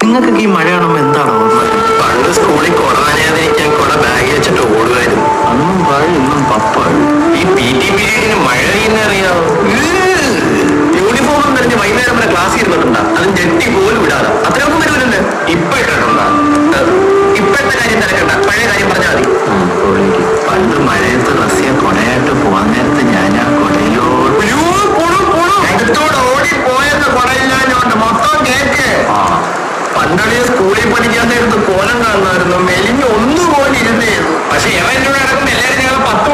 നിങ്ങൾക്കൊക്കെ ഈ മഴ കാണുമ്പോ എന്താണോ പണ്ട് സ്കൂളിൽ കുട നനയാതിരിക്കാൻ കുട ബാഗ് വെച്ചിട്ട് ഓടുമായിരുന്നു. അന്നും പാഴ് ഇന്നും പപ്പാഴ്. ഈ PT പീരീഡിന് മഴ പെയ്യുന്ന അറിയാമോ? യൂണിഫോം തന്നെ വൈകുന്നേരം വരെ ക്ലാസ് ഇരുന്നിട്ടുണ്ടാ, അതും ജെട്ടി പോലും ഇടാതെ. അത്രയൊന്നും വരുമല്ലേ? ഇപ്പൊ ഇട്ടിട്ടുണ്ടാ? ഇപ്പോഴത്തെ കാര്യം തിരക്കണ്ട, പഴയ കാര്യം പറഞ്ഞാൽ മതി. പണ്ട് മഴയത്ത് റസിയ കൊടയായിട്ട് പോവാൻ നേരത്ത് ഞാൻ ആ കൊടയിലോട് ഓടി പോയെന്ന് കൊടയില്ലാഞ്ഞോണ്ട് മൊത്തം കേക്ക്. പണ്ടടിയ സ്കൂളിൽ പഠിക്കാൻ നേരത്ത് കോലം കാണുമായിരുന്നു, മെലിഞ്ഞ് ഒന്നുപോലെ ഇരുന്നേ. പക്ഷെ ഇവൻ എന്നോട് കിടക്കുമ്പോ എല്ലാവരും ഞങ്ങൾ 10